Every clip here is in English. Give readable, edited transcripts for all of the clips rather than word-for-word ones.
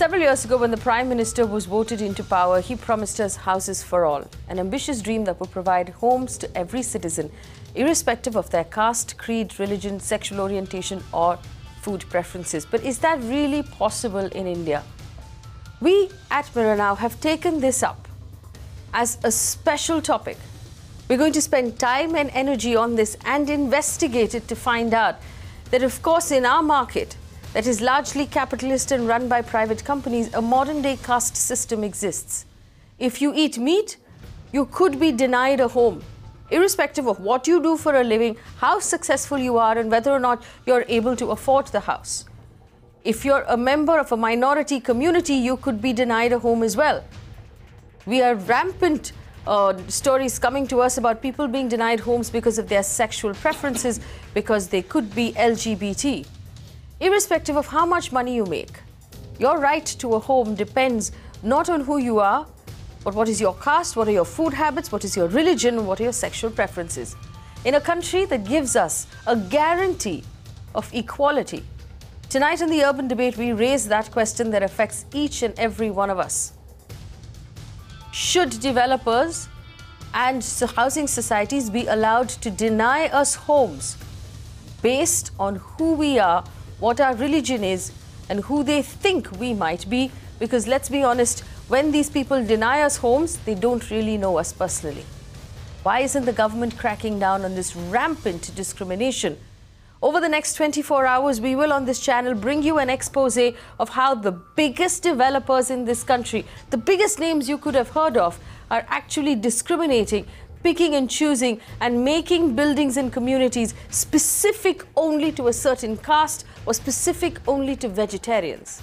Several years ago, when the Prime Minister was voted into power, he promised us houses for all, an ambitious dream that would provide homes to every citizen, irrespective of their caste, creed, religion, sexual orientation or food preferences. But is that really possible in India? We at Mirror Now have taken this up as a special topic. We're going to spend time and energy on this and investigate it to find out that, of course, in our market, that is largely capitalist and run by private companies, a modern-day caste system exists. If you eat meat, you could be denied a home, irrespective of what you do for a living, how successful you are, and whether or not you're able to afford the house. If you're a member of a minority community, you could be denied a home as well. We are rampant stories coming to us about people being denied homes because of their sexual preferences, because they could be LGBT. Irrespective of how much money you make, your right to a home depends not on who you are, but what is your caste, what are your food habits, what is your religion, what are your sexual preferences. In a country that gives us a guarantee of equality, tonight in the Urban Debate, we raise that question that affects each and every one of us. Should developers and housing societies be allowed to deny us homes based on who we are, what our religion is, and who they think we might be? Because let's be honest, when these people deny us homes, they don't really know us personally. Why isn't the government cracking down on this rampant discrimination? Over the next 24 hours, we will on this channel bring you an expose of how the biggest developers in this country, the biggest names you could have heard of, are actually discriminating, picking and choosing, and making buildings and communities specific only to a certain caste or specific only to vegetarians.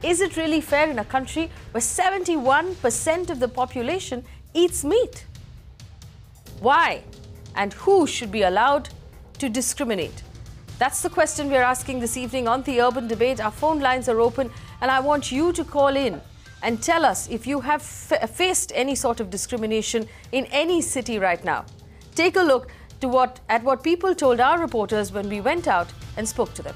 Is it really fair in a country where 71% of the population eats meat? Why and who should be allowed to discriminate? That's the question we're asking this evening on the Urban Debate. Our phone lines are open, and I want you to call in and tell us if you have faced any sort of discrimination in any city right now. Take a look at what people told our reporters when we went out and spoke to them.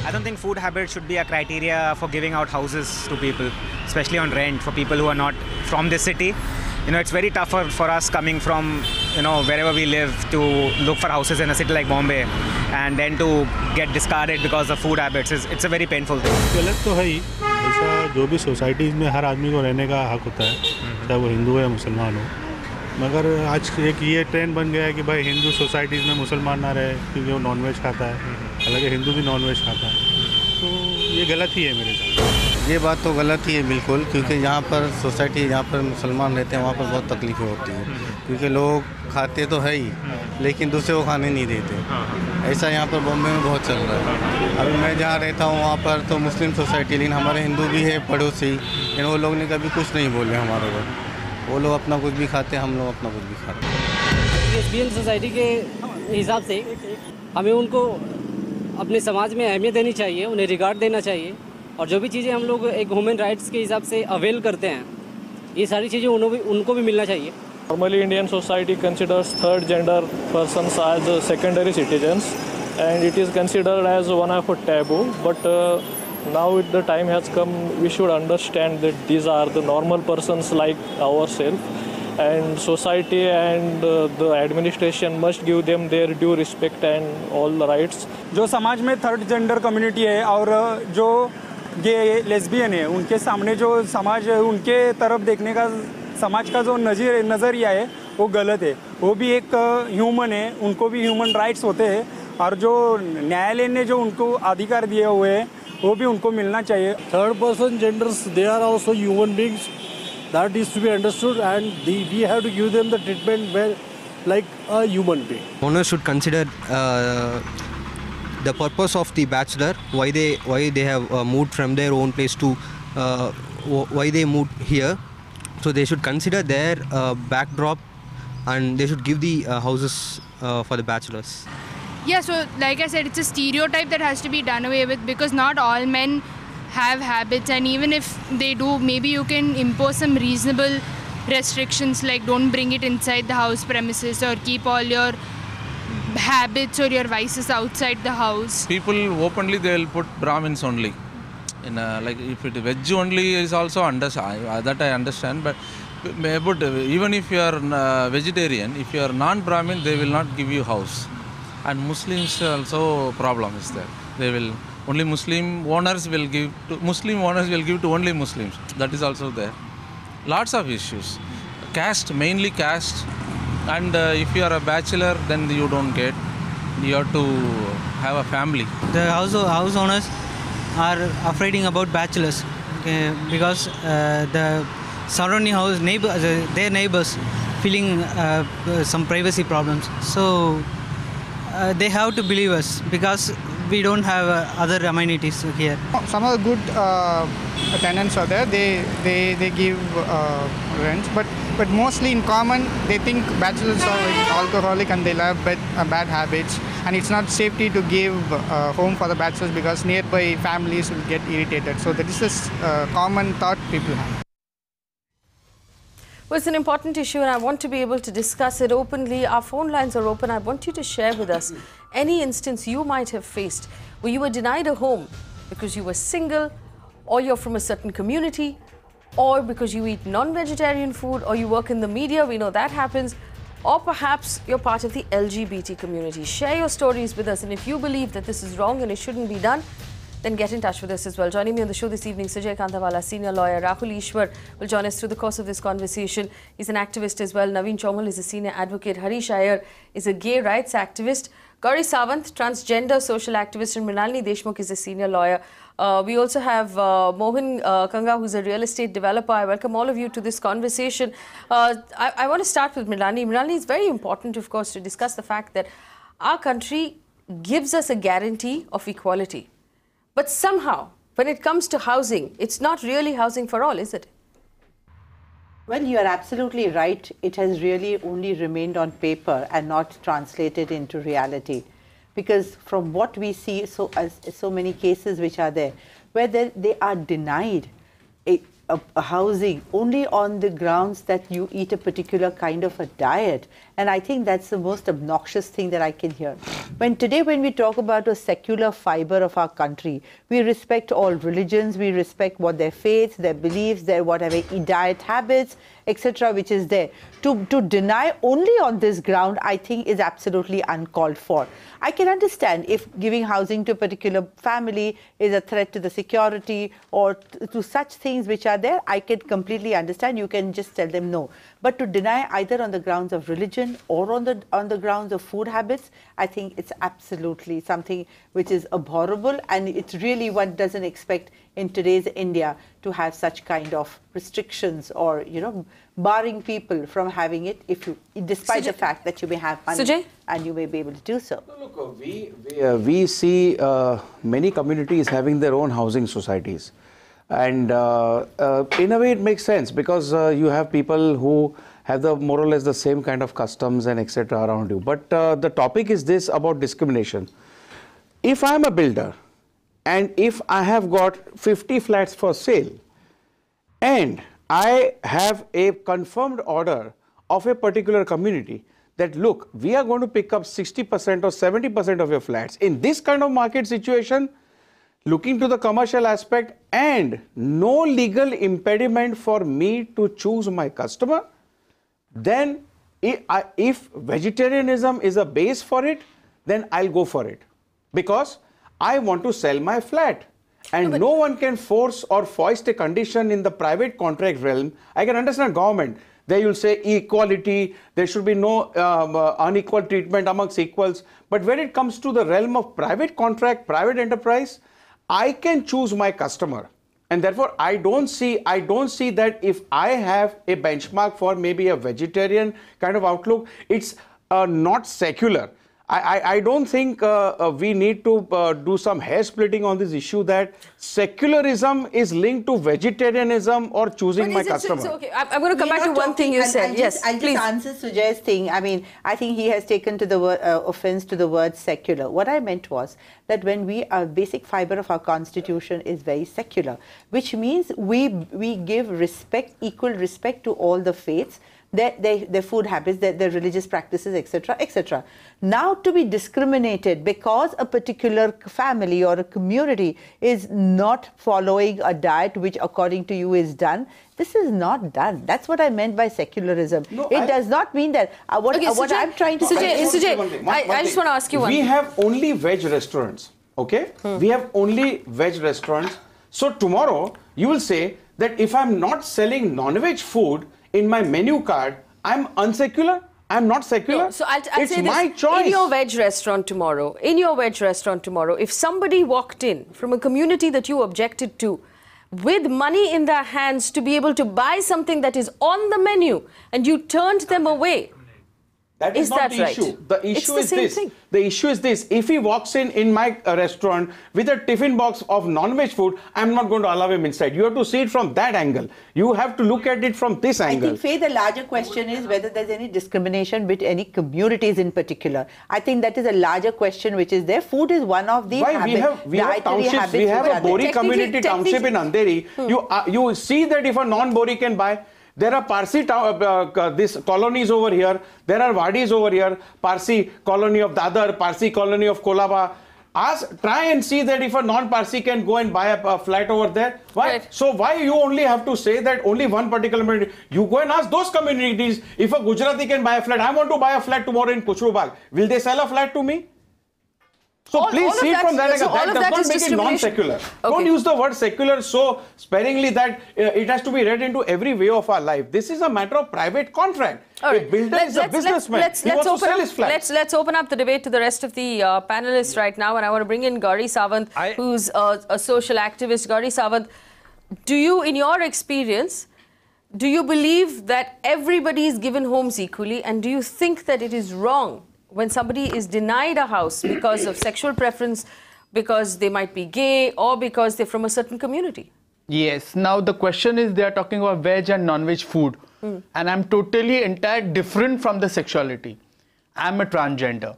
I don't think food habits should be a criteria for giving out houses to people, especially on rent, for people who are not from this city. You know, it's very tough for us coming from, wherever we live to look for houses in a city like Bombay and then to get discarded because of food habits. It's a very painful thing. गलत तो है ही, ऐसा जो भी societies में हर आदमी को रहने का हक होता है, चाहे वो हिंदू है या मुसलमान हो। मगर आज एक ये ट्रेंड बन गया है कि भाई हिंदू सोसाइटीज़ में मुसलमान ना रहे क्योंकि वो नॉनवेज खाता है, हालांकि हिंदू भी नॉनवेज खाता है, तो ये गलत ही है मेरे साथ। ये बात तो गलत ही है बिल्कुल, क्योंकि यहाँ पर सोसाइटी, यहाँ पर मुसलमान रहते हैं, वहाँ पर बहुत तकलीफ़ें होती हैं, क्योंकि लोग खाते तो है ही लेकिन दूसरे को खाने नहीं देते। ऐसा यहाँ पर बॉम्बे में बहुत चल रहा है। अभी मैं जहाँ रहता हूँ वहाँ पर तो मुस्लिम सोसाइटी, लेकिन हमारे हिंदू भी है पड़ोसी, लेकिन वो लोग ने कभी कुछ नहीं बोले हमारे को। वो लोग अपना कुछ भी खाते हैं, हम लोग अपना कुछ भी खाते हैं। लेस्बियन सोसाइटी के हिसाब से हमें उनको अपने समाज में अहमियत देनी चाहिए, उन्हें रिगार्ड देना चाहिए, और जो भी चीज़ें हम लोग एक ह्यूमन राइट्स के हिसाब से अवेल करते हैं, ये सारी चीज़ें उनको भी मिलना चाहिए। Normally, Indian society considers third gender persons as secondary citizens, and it is considered as one of a taboo. But now the time has come, we should understand that these are the normal persons like ourselves, and society and the administration must give them their due respect and all the rights. जो समाज में third gender community है और जो गे lesbian है, उनके सामने जो समाज उनके तरफ देखने का समाज का जो नज़रिया है वो गलत है। वो भी एक ह्यूमन है, उनको भी ह्यूमन राइट्स होते हैं, और जो न्यायालय ने जो उनको अधिकार दिए हुए हैं वो भी उनको मिलना चाहिए। Third person genders, they are also human beings, that is to be understood, and we have to give them the treatment like a human being. Owners should consider the purpose of the bachelor, why they have moved from their own place to why they moved here. So they should consider their backdrop, and they should give the houses for the bachelors. Yeah, so like I said, it's a stereotype that has to be done away with, because not all men have habits, and even if they do, maybe you can impose some reasonable restrictions like don't bring it inside the house premises or keep all your habits or your vices outside the house. People openly they'll put Brahmins only. In like if it veg only is also that I understand, but even if you are vegetarian, if you are non-Brahmin, they will not give you house. And Muslims also problem is there. They will only Muslim owners will give to only Muslims. That is also there. Lots of issues. Caste, mainly caste. And if you are a bachelor, then you don't get. You have to have a family. The house owners are afraid about bachelors because the surrounding house their neighbors feeling some privacy problems. So they have to believe us because we don't have other amenities here. Some of the good tenants are there. They give rents, but mostly in common they think bachelors are alcoholic and they'll have bad habits, and it's not safety to give home for the bachelors because nearby families will get irritated. So that is this common thought people have. Well, it's an important issue and I want to be able to discuss it openly. Our phone lines are open. I want you to share with us any instance you might have faced where you were denied a home because you were single, or you're from a certain community, or because you eat non-vegetarian food, or you work in the media, we know that happens, or perhaps you're part of the LGBT community. Share your stories with us, and if you believe that this is wrong and it shouldn't be done, then get in touch with us as well. Joining me on the show this evening, Sujay Kantawala, senior lawyer. Rahul Easwar will join us through the course of this conversation. He's an activist as well. Naveen Chomal is a senior advocate. Harish Iyer is a gay rights activist. Gauri Sawant, transgender social activist, and Mrunalini Deshmukh is a senior lawyer. We also have Mohan Kanuga, who's a real estate developer. I welcome all of you to this conversation. I want to start with Mrunalini. Mrunalini, it's very important, of course, to discuss the fact that our country gives us a guarantee of equality. But somehow, when it comes to housing, it's not really housing for all, is it? Well, you are absolutely right. It has really only remained on paper and not translated into reality. Because from what we see, so many cases which are there, where they are denied a housing only on the grounds that you eat a particular kind of a diet. And I think that's the most obnoxious thing that I can hear. Today when we talk about a secular fiber of our country, we respect all religions, we respect what their faiths, their beliefs, their whatever diet habits, etc., which is there. To deny only on this ground, I think, is absolutely uncalled for. I can understand if giving housing to a particular family is a threat to the security or to such things which are there, I can completely understand. You can just tell them no. But to deny either on the grounds of religion or on the grounds of food habits, I think it's absolutely something which is abhorrible, and it's really one doesn't expect in today's India to have such kind of restrictions or, barring people from having it despite the fact that you may have money and you may be able to do so. Look, we see many communities having their own housing societies. And in a way it makes sense because you have people who have more or less the same kind of customs and etc. around you. But the topic is this about discrimination. If I'm a builder and if I have got 50 flats for sale and I have a confirmed order of a particular community that, look, we are going to pick up 60% or 70% of your flats. In this kind of market situation, looking to the commercial aspect and no legal impediment for me to choose my customer, then if vegetarianism is a base for it, then I'll go for it because I want to sell my flat. And no one can force or foist a condition in the private contract realm. I can understand government. There you'll say equality, there should be no unequal treatment amongst equals. But when it comes to the realm of private contract, private enterprise, I can choose my customer. And therefore, I don't see that if I have a benchmark for maybe a vegetarian kind of outlook, it's not secular. I don't think we need to do some hair splitting on this issue that secularism is linked to vegetarianism or choosing my customer. Okay, I'm going to come back to one thing you said. Yes, I'll just answer Sujay's thing. I mean, I think he has taken to the offense to the word secular. What I meant was that when our basic fiber of our constitution is very secular, which means we give respect, equal respect to all the faiths. their food habits, their religious practices, etc., etc. Now to be discriminated because a particular family or a community is not following a diet which according to you is done, this is not done. That's what I meant by secularism. No, it does not mean that what I'm trying to say. Sujay, I just want to ask you one thing. We have only veg restaurants, okay? We have only veg restaurants. So tomorrow you will say that if I'm not selling non-veg food in my menu card, I'm unsecular. I'm not secular. No, so I'll it's say my this. choice. In your veg restaurant tomorrow, if somebody walked in from a community that you objected to, with money in their hands to be able to buy something that is on the menu, and you turned them away. That is not the issue. The issue is this. The issue is this. If he walks in my restaurant with a tiffin box of non-veg food, I'm not going to allow him inside. You have to see it from that angle. You have to look at it from this angle. I think, Faye, the larger question is whether there's any discrimination with any communities in particular. I think that is a larger question which is there. Food is one of the we have townships. We have a Bori community township in Andheri. You see that if a non-Bori can buy. There are Parsi this colonies over here. There are Wadis over here. Parsi colony of Dadar, Parsi colony of Kolaba. Try and see that if a non-Parsi can go and buy a flat over there. Why? Right. So why you only have to say that only one particular community? You go and ask those communities, if a Gujarati can buy a flat, I want to buy a flat tomorrow in Kuchru. Will they sell a flat to me? So please see it from that angle. That does not make it non-secular. Okay. Don't use the word secular so sparingly that it has to be read into every way of our life. This is a matter of private contract. All right. A builder is a businessman. Let's open up the debate to the rest of the panelists right now, and I want to bring in Gauri Sawant, who's a social activist. Gauri Sawant, do you, in your experience, do you believe that everybody is given homes equally, and do you think that it is wrong when somebody is denied a house because of sexual preference, because they might be gay, or because they're from a certain community? Yes. Now the question is, they are talking about veg and non-veg food. And I'm totally different from the sexuality. I'm a transgender.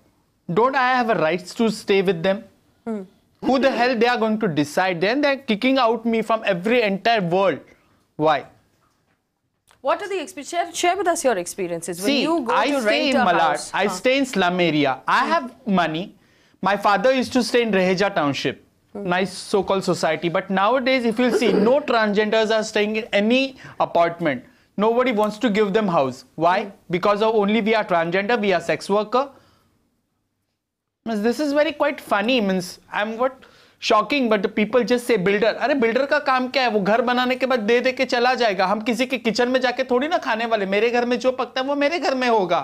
Don't I have a right to stay with them? Who the hell they are going to decide? Then they're kicking out me from every entire world. Why? What are the experiences? Share with us your experiences. When you go I to stay rent in a Malad. house. I stay in slum area. I have money. My father used to stay in Reheja township. Nice so-called society. But nowadays, if you see, no transgenders are staying in any apartment. Nobody wants to give them house. Why? Because of only we are transgender, we are sex worker. This is very quite funny. I'm what shocking, but the people just say builder. अरे builder का काम क्या है? वो घर बनाने के बाद दे के चला जाएगा. हम किसी के किचन में जाके थोड़ी ना खाने वाले. मेरे घर में जो पकता है वो मेरे घर में होगा.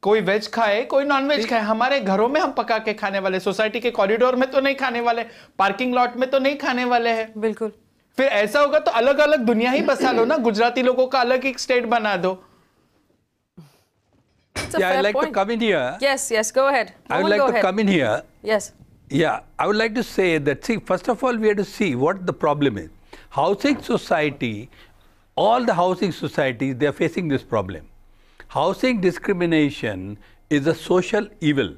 कोई वेज खाए, कोई नॉन वेज खाए. हमारे घरों में हम पका के खाने वाले. सोसाइटी के कॉरिडोर में तो नहीं खाने वाले. पार्किंग लॉट में तो नहीं खाने वाले हैं. बिल्कुल. फिर ऐसा होगा तो अलग अलग दुनिया ही बसा लो ना. गुजराती लोगों का अलग एक स्टेट बना दो. Yeah, I'd like to come in here. Yes, go ahead. I would like to come in here. Yes. Yeah, I would like to say that, see, first of all, we have to see what the problem is. Housing society, all the housing societies, they are facing this problem. Housing discrimination is a social evil.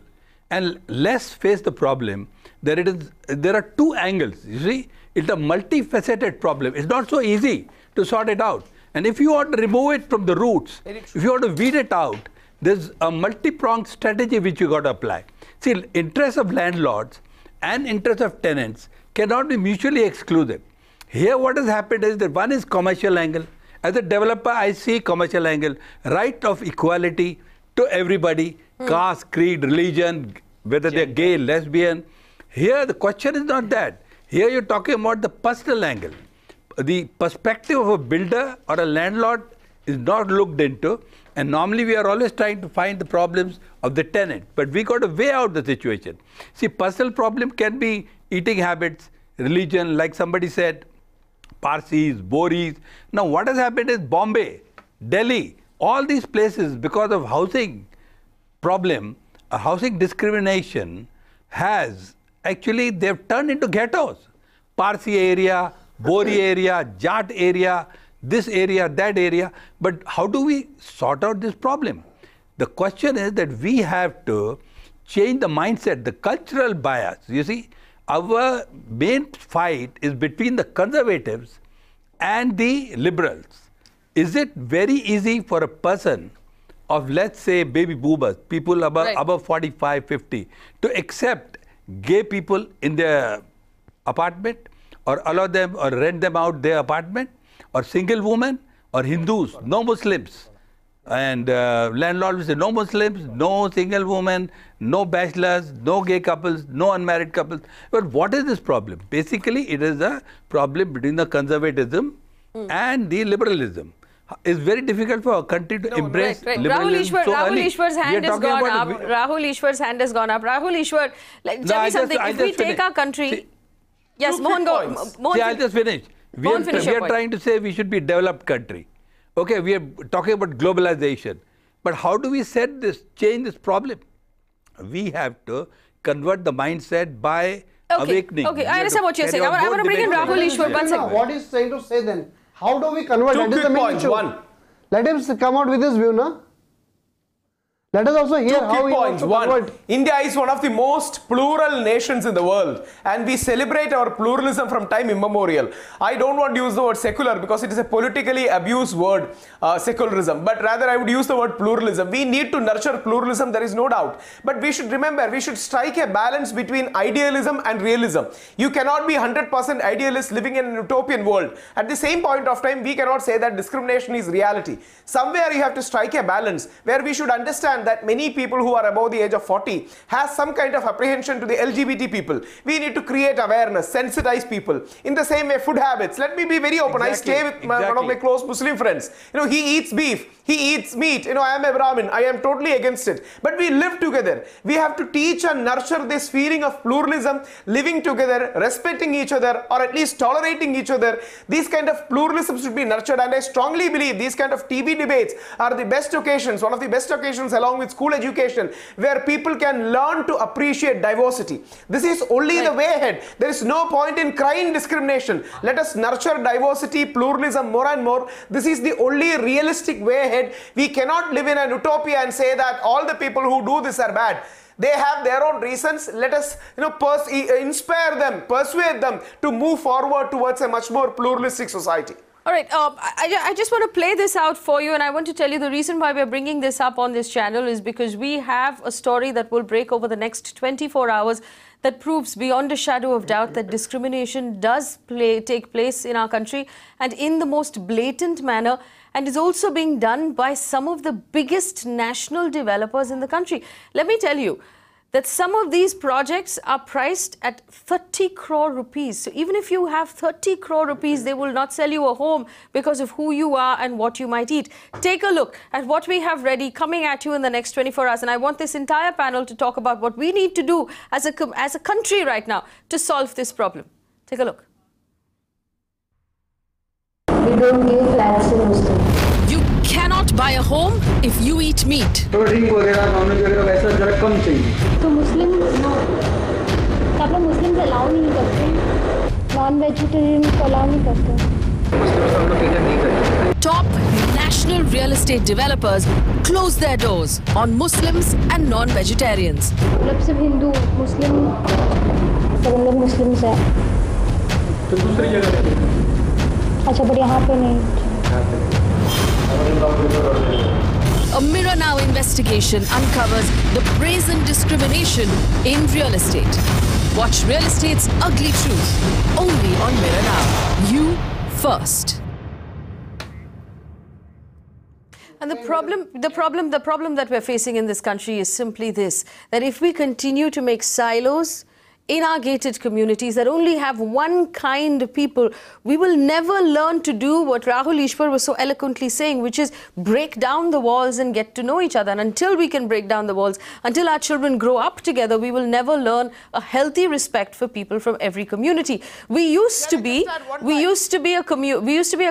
And let's face the problem. There are two angles, you see. It's a multifaceted problem. It's not so easy to sort it out. And if you want to remove it from the roots, if you want to weed it out, there's a multi-pronged strategy which you got to apply. See, interests of landlords and interests of tenants cannot be mutually exclusive. Here what has happened is that one is commercial angle. As a developer, I see commercial angle. Right of equality to everybody, caste, creed, religion, whether they're gay, lesbian. Here the question is not that. Here you're talking about the personal angle. The perspective of a builder or a landlord is not looked into. And normally we are always trying to find the problems of the tenant. But we got to weigh out the situation. See, personal problem can be eating habits, religion, like somebody said, Parsis, Boris. Now what has happened is Bombay, Delhi, all these places, because of housing problem, housing discrimination has actually, they've turned into ghettos. Parsi area, Bori area, Jat area, this area, that area. But how do we sort out this problem? The question is that we have to change the mindset, the cultural bias. You see, our main fight is between the conservatives and the liberals. is it very easy for a person of, let's say, baby boomers, people above 45, 50, to accept gay people in their apartment, or allow them or rent them out their apartment, or single women, or Hindus, no Muslims? And landlord will say no Muslims, no single women, no bachelors, no gay couples, no unmarried couples. But what is this problem? Basically, it is a problem between the conservatism and the liberalism. It's very difficult for a country to embrace liberalism. Rahul Easwar's hand has gone up. Rahul Easwar's hand has gone up. Rahul Easwar, tell me something. If we take our country... Yes, Mohan, I'll just finish. We are trying to say we should be a developed country. Okay, we are talking about globalization. But how do we change this problem? We have to convert the mindset by awakening. Okay, I understand what you're saying. I want to bring in Rahul Easwar. One second. What he's trying to say then? How do we convert? Two quick points. One. Let him come out with his view, no? Let us also hear how he wants to convert. India is one of the most plural nations in the world, and we celebrate our pluralism from time immemorial. I don't want to use the word secular because it is a politically abused word, secularism, but rather I would use the word pluralism. We need to nurture pluralism, there is no doubt. But we should remember, we should strike a balance between idealism and realism. You cannot be 100% idealist living in an utopian world. At the same point of time, we cannot say that discrimination is reality. Somewhere you have to strike a balance where we should understand that many people who are above the age of 40 has some kind of apprehension to the LGBT people. We need to create awareness, sensitize people. In the same way, food habits. Let me be very open. I stay with one of my close Muslim friends. You know, he eats beef, he eats meat. You know, I am a Brahmin. I am totally against it. But we live together. We have to teach and nurture this feeling of pluralism, living together, respecting each other, or at least tolerating each other. These kind of pluralism should be nurtured, and I strongly believe these kind of TV debates are the best occasions, one of the best occasions along with school education, where people can learn to appreciate diversity. This is only the way ahead. There is no point in crying discrimination. Let us nurture diversity, pluralism more and more. This is the only realistic way ahead. We cannot live in an utopia and say that all the people who do this are bad. They have their own reasons. Let us, inspire them, persuade them to move forward towards a much more pluralistic society. All right, I just want to play this out for you, and I want to tell you the reason why we're bringing this up on this channel is because we have a story that will break over the next 24 hours that proves beyond a shadow of doubt that discrimination does take place in our country, and in the most blatant manner, and is also being done by some of the biggest national developers in the country. Let me tell you that some of these projects are priced at 30 crore rupees. So even if you have 30 crore rupees, they will not sell you a home because of who you are and what you might eat. Take a look at what we have ready coming at you in the next 24 hours. And I want this entire panel to talk about what we need to do as a country right now to solve this problem. Take a look. We don't give flats to Muslims. You cannot buy a home if you eat meat. तो मुस्लिम सब लोग मुस्लिम से allow नहीं करते, non vegetarian को allow नहीं करते. Top national real estate developers close their doors on Muslims and non-vegetarians. मतलब सिर्फ हिंदू, मुस्लिम, सब लोग मुस्लिम से. तो दूसरी जगह अच्छा, पर यहाँ पे नहीं. A Mirror Now investigation uncovers the brazen discrimination in real estate. Watch real estate's ugly truth only on Mirror Now. You first. And the problem that we're facing in this country is simply this, that if we continue to make silos in our gated communities that only have one kind of people, we will never learn to do what Rahul Easwar was so eloquently saying, which is break down the walls and get to know each other. And until we can break down the walls, until our children grow up together, we will never learn a healthy respect for people from every community. We used to be a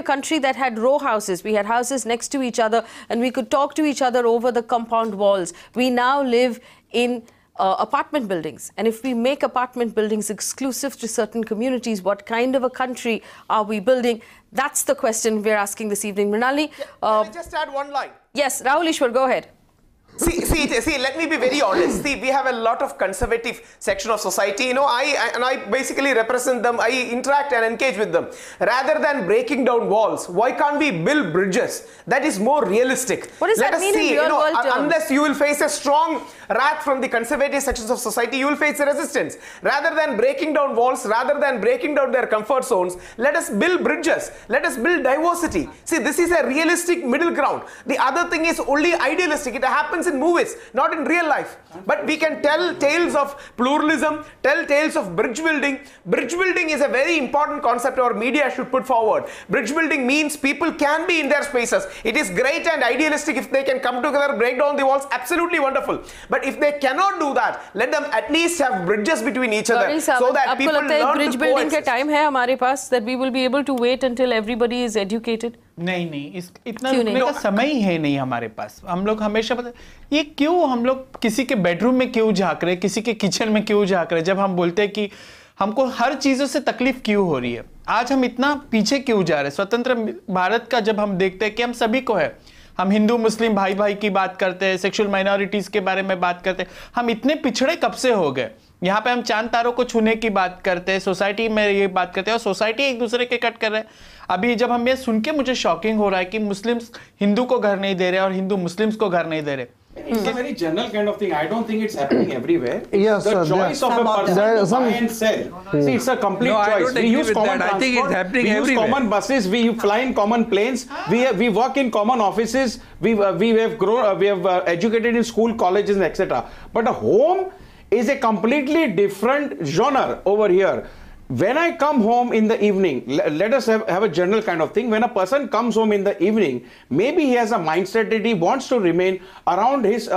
country that had row houses. We had houses next to each other and we could talk to each other over the compound walls. We now live in apartment buildings, and if we make apartment buildings exclusive to certain communities, what kind of a country are we building? That's the question we're asking this evening. Mrunalini, can I just add one line? Yes, Rahul Easwar, go ahead. See, let me be very honest. See, we have a lot of conservative section of society. You know, I basically represent them. I interact and engage with them. Rather than breaking down walls, why can't we build bridges? That is more realistic. What does that mean in real world terms? Unless you will face a strong wrath from the conservative sections of society, you will face resistance. Rather than breaking down walls, rather than breaking down their comfort zones, let us build bridges. Let us build diversity. See, this is a realistic middle ground. The other thing is only idealistic. It happens in movies, not in real life. But we can tell tales of pluralism, tell tales of bridge building. Bridge building is a very important concept our media should put forward. Bridge building means people can be in their spaces. It is great and idealistic if they can come together, break down the walls, absolutely wonderful. But if they cannot do that, let them at least have bridges between each other so that people learn bridge to building coexist. का time है हमारे पास that we will be able to wait until everybody is educated? नहीं, इतना रुकने का समय ही है नहीं हमारे पास. हम लोग हमेशा पता ये क्यों हम लोग किसी के बेडरूम में क्यों झांक रहे, किसी के किचन में क्यों झांक रहे, जब हम बोलते हैं कि हमको हर चीजों से तकलीफ क्यों हो रही है. आज हम इतना पीछे क्यों जा रहे हैं. स्वतंत्र भारत का जब हम देखते हैं कि हम सभी को है, हम हिंदू मुस्लिम भाई भाई की बात करते हैं, सेक्सुअल माइनॉरिटीज के बारे में बात करते हैं, हम इतने पिछड़े कब से हो गए. यहाँ पे हम चांद तारों को छूने की बात करते हैं, सोसाइटी में ये बात करते हैं और सोसाइटी एक दूसरे के कट कर रहे हैं. अभी जब हम ये सुन के मुझे शॉकिंग हो रहा है कि मुस्लिम्स हिंदू को घर नहीं दे रहे और हिंदू मुस्लिम्स को घर नहीं दे रहे. It's a very general kind of thing. I don't think it's happening everywhere. Yes, the choice of a person to buy and sell. See, it's a complete choice. I don't agree with that. I think it's happening everywhere. We use common buses. We fly in common planes. We work in common offices. We have grown. We have educated in school, colleges, etc. But a home is a completely different genre over here. When I come home in the evening, let us have a general kind of thing. When a person comes home in the evening, maybe he has a mindset that he wants to remain around his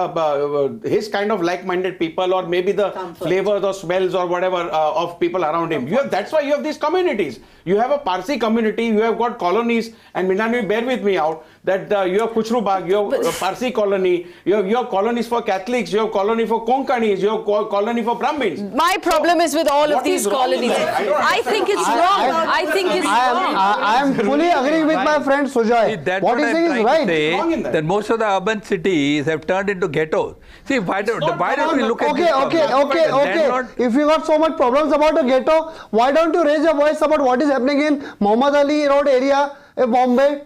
kind of like-minded people, or maybe the flavors or smells or whatever of people around him. That's why you have these communities. You have a Parsi community, you have got colonies, and Mrunalini, bear with me out, that you have Kuchru Bagh, you have a Parsi colony, you have colonies for Catholics, you have colony for Konkanis, you have colony for Brahmins. My problem is with all of these colonies. I think it's wrong. I think it's wrong. I am fully agreeing with my friend Sujay. What he's saying is right. That most of the urban cities have turned into ghettos. See, why don't we look at this Okay. If you got so much problems about a ghetto, why don't you raise your voice about what is happening in Muhammad Ali Road area, Bombay?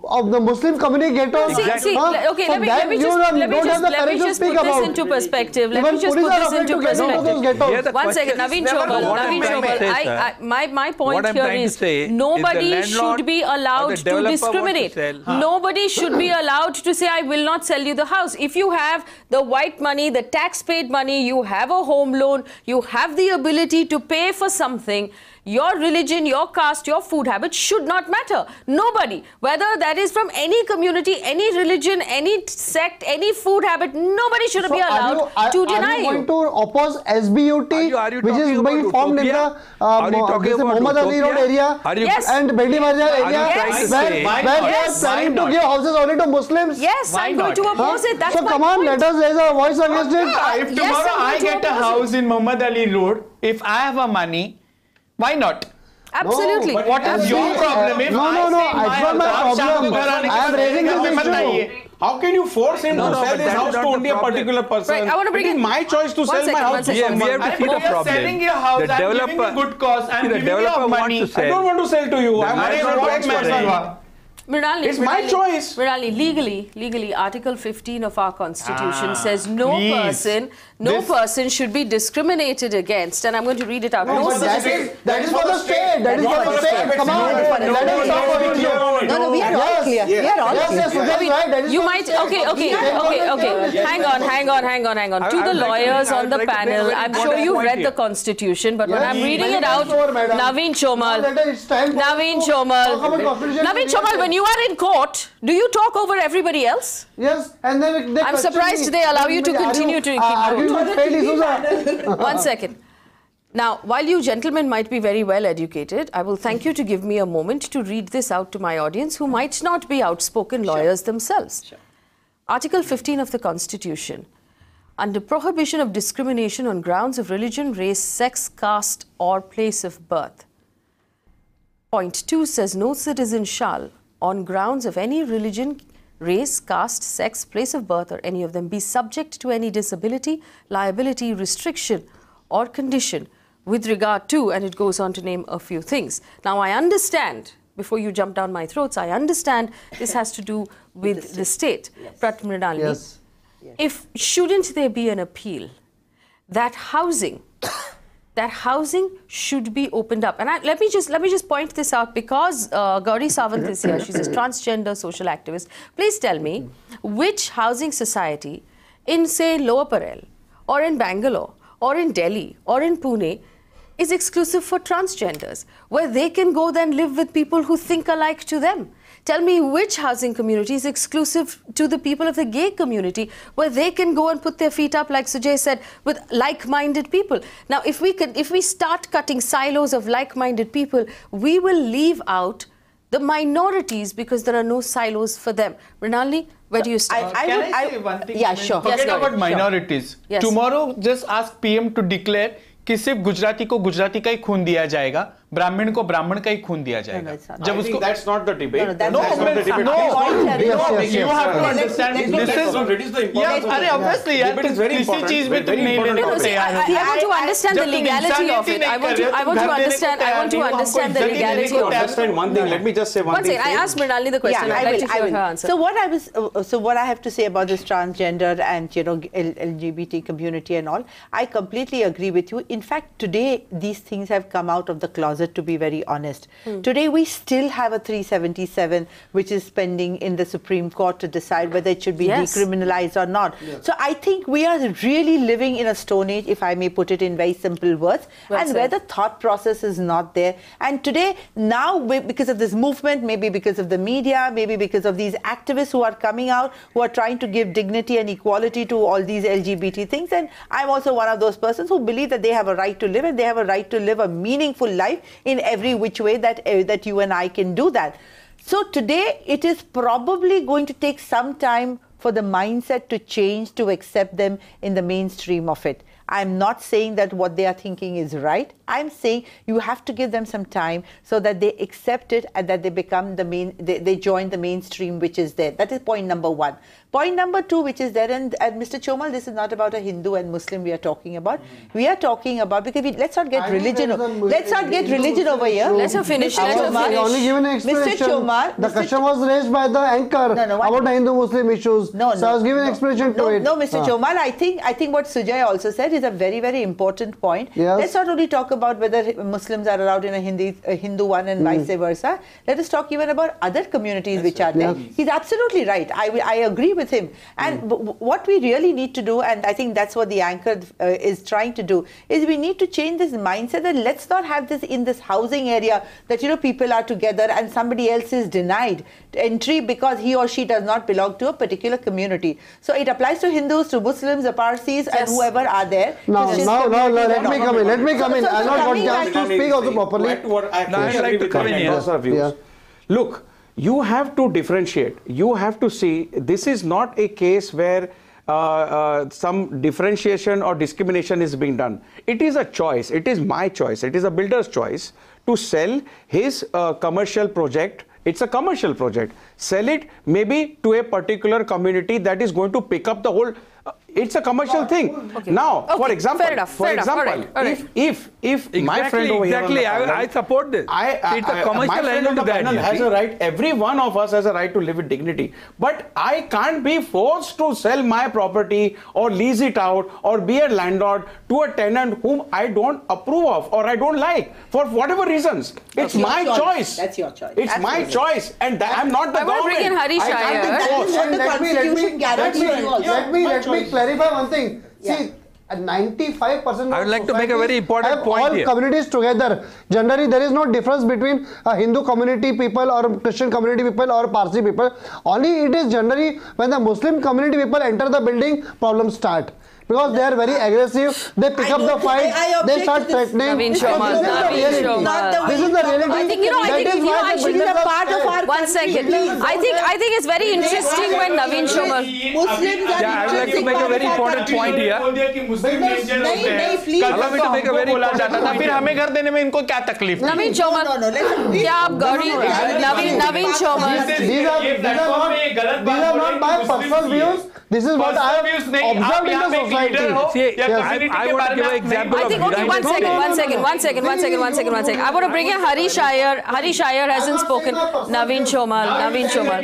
Of the Muslim community ghettos. Okay, let me just put this into perspective. Let me just put this into perspective. One second, Naveen Chomal. My point here is nobody should be allowed to discriminate. Nobody should be allowed to say, I will not sell you the house. If you have the white money, the tax-paid money, you have a home loan, you have the ability to pay for something, your religion, your caste, your food habits should not matter. Nobody, whether that is from any community, any religion, any sect, any food habit, nobody should be allowed to deny you. Are you going to oppose SBUT, which is being formed in the Muhammad Ali Road area and Bedi Marja area, where they are planning to give houses only to Muslims? Yes, I'm going to oppose it. That's so come on, let us raise our voice against it. If tomorrow I get a house in Muhammad Ali Road, if I have a money, why not? Absolutely. No, what is your problem? If no, it's not my problem. I am raising this issue. How can you force him to sell his house to only a particular person? Right, I want to bring it is my choice to sell my house to someone. We have to see the problem. Selling your house, I'm giving you good cause, I'm giving you money. I don't want to sell to you. Mrunalini, it's my choice. Mrunalini, legally, Article 15 of our Constitution says no person should be discriminated against. And I'm going to read it out. That is for the state. That is for the state. Come on. No, we are all clear. We are all clear. You might, okay. Hang on. To the lawyers on the panel, I'm sure you read the Constitution, but when I'm reading it out, Naveen Chomal, when you are in court, do you talk over everybody else? Yes, and then I'm surprised they allow you to continue to keep court. One second. Now, while you gentlemen might be very well educated, I will thank you to give me a moment to read this out to my audience who might not be outspoken lawyers themselves. Sure. Article 15 of the Constitution. Under prohibition of discrimination on grounds of religion, race, sex, caste, or place of birth. Point 2 says no citizen shall, on grounds of any religion, race, caste, sex, place of birth, or any of them, be subject to any disability, liability, restriction, or condition with regard to, and it goes on to name a few things. Now, I understand, before you jump down my throats, I understand this has to do with the state. But Mrunalini, shouldn't there be an appeal that housing should be opened up? And let me just point this out, because Gauri Sawant is here. She's a transgender social activist. Please tell me which housing society in, say, Lower Parel or in Bangalore or in Delhi or in Pune is exclusive for transgenders, where they can go then live with people who think alike to them. Tell me which housing community is exclusive to the people of the gay community, where they can go and put their feet up, like Sujay said, with like-minded people. Now, if we start cutting silos of like-minded people, we will leave out the minorities because there are no silos for them. Mrunalini, where do you start? Can I say one thing? Yeah, sure. Forget about minorities. Yes. Tomorrow, just ask PM to declare कि सिर्फ गुजराती को गुजराती का ही खून दिया जाएगा, ब्राह्मण को ब्राह्मण का ही खून दिया जाएगा. जब उसको that's not the debate. You have to understand this is अरे obviously यार किसी चीज में तुम नहीं लेने होते यार. I want to understand the legality of it. I want to understand the legality of it. Understand one thing. Let me just say one thing. I asked Mrunalini the question. I'd like to hear her answer. So what I have to say about this transgender and LGBT community and all, I completely agree with you. In fact, today these things have come out of the closet, to be very honest. Today we still have a 377 which is pending in the Supreme Court to decide whether it should be decriminalized or not. So I think we are really living in a stone age, if I may put it in very simple words, and where the thought process is not there. And today, now, because of this movement, maybe because of the media, maybe because of these activists who are coming out, who are trying to give dignity and equality to all these LGBT things, and I'm also one of those persons who believe that they have a right to live, and they have a right to live a meaningful life in every which way that you and I can do that. So today it is probably going to take some time for the mindset to change, to accept them in the mainstream of it. I'm not saying that what they are thinking is right. I'm saying you have to give them some time so that they accept it and that they become the they join the mainstream which is there. That is point number one. Point number two, which is there, and Mr. Chomal, this is not about a Hindu and Muslim we are talking about. We are talking about, because let's not get religion. Let's not get religion over here. Let's finish. Only given an explanation. Mr. Chomal, the question was raised by the anchor about the Hindu-Muslim issues. So I was giving an explanation to it. No, Mr. Chomal, I think what Sujay also said is a very, very important point. Let's not only talk about whether Muslims are allowed in a Hindu one and vice versa. Let us talk even about other communities which are there. He's absolutely right. I agree with him. And what we really need to do, and I think that's what the anchor is trying to do, is we need to change this mindset that let's not have this in this housing area that people are together and somebody else is denied entry because he or she does not belong to a particular community. So it applies to Hindus, to Muslims, the Parsis, and whoever are there. No, let me come in. Let me come in. I'm not got chance to speak also properly. I like to come in. Look, you have to differentiate. You have to see this is not a case where some differentiation or discrimination is being done. It is a choice. It is my choice. It is a builder's choice to sell his commercial project. It's a commercial project. Sell it maybe to a particular community that is going to pick up the whole. It's a commercial thing. Now, for example, if my friend over here, I support this. It's a commercial end of the panel has a right. Every one of us has a right to live with dignity. But I can't be forced to sell my property or lease it out or be a landlord to a tenant whom I don't approve of or I don't like for whatever reasons. It's my choice. That's your choice. It's my choice, and I'm not the government. Bring in Harish Let me clarify one thing. See, 95% I would like to make a very important point all here. Communities together. Generally, there is no difference between Hindu community people or Christian community people or Parsi people. Only it is generally when the Muslim community people enter the building, problems start. because they are very aggressive. They pick up the fight. They start threatening. Naveen Chomal. This is the reality. I think actually the part of our 1 second. I think it's very interesting when Naveen Chomal. Muslims are I would like to make a very important point here. Allow me to make a very important point. फिर हमें घर देने में इनको क्या तकलीफ? Naveen Chomal. क्या आप Gauri Naveen Chomal. These are not my personal views. This is what I have observed in the society. I want to give an example of one second. I want to bring in Harish Iyer. Harish Iyer hasn't spoken. Naveen Chomal. Naveen Chomal.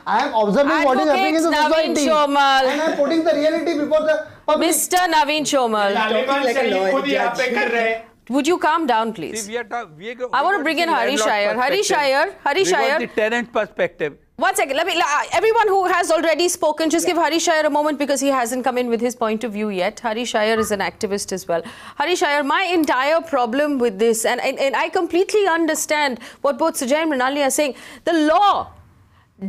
I am observing what is happening in the society. Naveen Chomal. And I am putting the reality before the public. Mr. Naveen Chomal. Would you calm down, please? See, I want to bring in Harish Iyer. Harish Iyer. The tenant perspective. 1 second. Everyone who has already spoken, just give Harish Iyer a moment because he hasn't come in with his point of view yet. Harish Iyer is an activist as well. Harish Iyer, my entire problem with this, and I completely understand what both Sujay and Mrunalini are saying. The law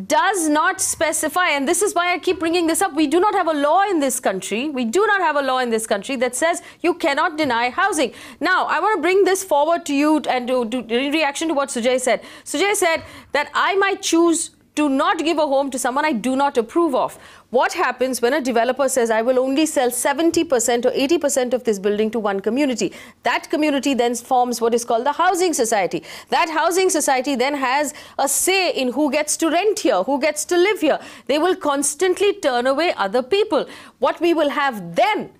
does not specify, and this is why I keep bringing this up, we do not have a law in this country. We do not have a law in this country that says you cannot deny housing. Now, I want to bring this forward to you and in reaction to what Sujay said. Sujay said that I might choose to not give a home to someone I do not approve of. What happens when a developer says, I will only sell 70% or 80% of this building to one community? That community then forms what is called the housing society. That housing society then has a say in who gets to rent here, who gets to live here. They will constantly turn away other people. What we will have then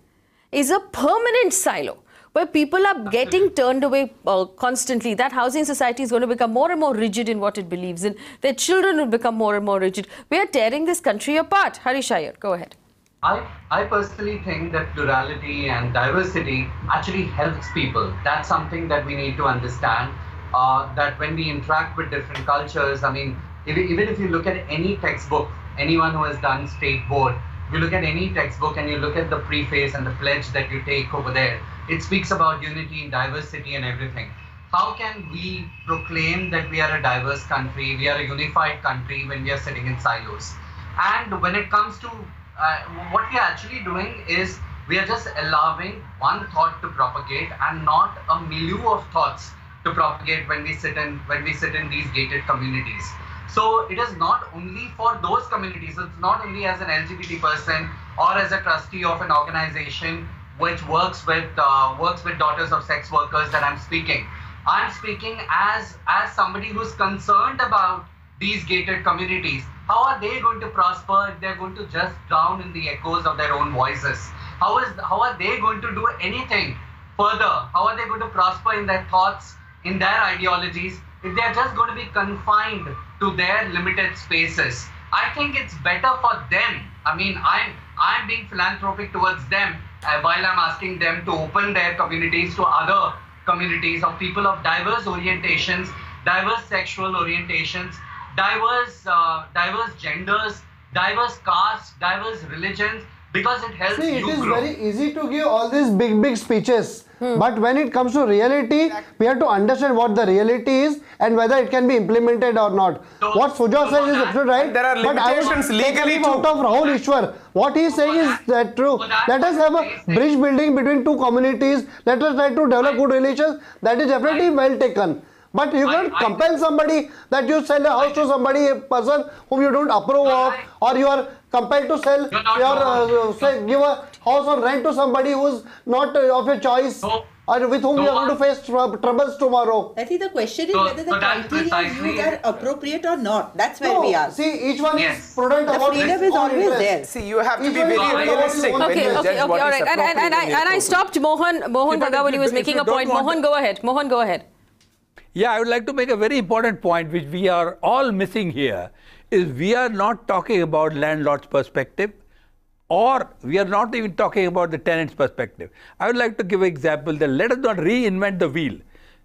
is a permanent silo, where people are getting turned away constantly. That housing society is going to become more and more rigid in what it believes in. Their children will become more and more rigid. We are tearing this country apart. Harish Iyer, go ahead. I personally think that plurality and diversity actually helps people. That's something that we need to understand, that when we interact with different cultures, I mean, even if you look at any textbook, anyone who has done state board, you look at any textbook and you look at the preface and the pledge that you take over there, it speaks about unity and diversity and everything. How can we proclaim that we are a diverse country, we are a unified country when we are sitting in silos? And when it comes to what we are actually doing is we are just allowing one thought to propagate and not a milieu of thoughts to propagate when we sit in these gated communities. So it is not only for those communities, it's not only as an LGBT person or as a trustee of an organization which works with daughters of sex workers that I'm speaking. I'm speaking as somebody who's concerned about these gated communities. How are they going to prosper if they're going to just drown in the echoes of their own voices? How are they going to do anything further? How are they going to prosper in their thoughts, in their ideologies, if they're just going to be confined to their limited spaces? I think it's better for them. I mean, I'm being philanthropic towards them while I'm asking them to open their communities to other communities of people of diverse orientations, diverse sexual orientations, diverse genders, diverse castes, diverse religions, because it helps you grow. It is very easy to give all these big speeches, but when it comes to reality, we have to understand what the reality is and whether it can be implemented or not. What Sujay says is absolutely right. There are limitations legally too. Out of Rahul Easwar, what he is saying is that true. Let us have a bridge building between two communities. Let us try to develop good relations. That is definitely well taken. But you can't compel somebody that you sell a house to somebody, a person whom you don't approve of, or you are compelled to sell give a house on rent to somebody who is not of your choice, or with whom you are going to face troubles tomorrow. I think the question is whether the criteria used are appropriate or not. That's where we are. See, each one is prudent about the freedom is always there. See, you have to be very realistic when you judge what is appropriate. And I stopped Mohan Kanuga when he was making a point. Mohan, go ahead. Mohan, go ahead. Yeah, I would like to make a very important point which we are all missing here, is we are not talking about landlord's perspective, or we are not even talking about the tenant's perspective. I would like to give an example that let us not reinvent the wheel.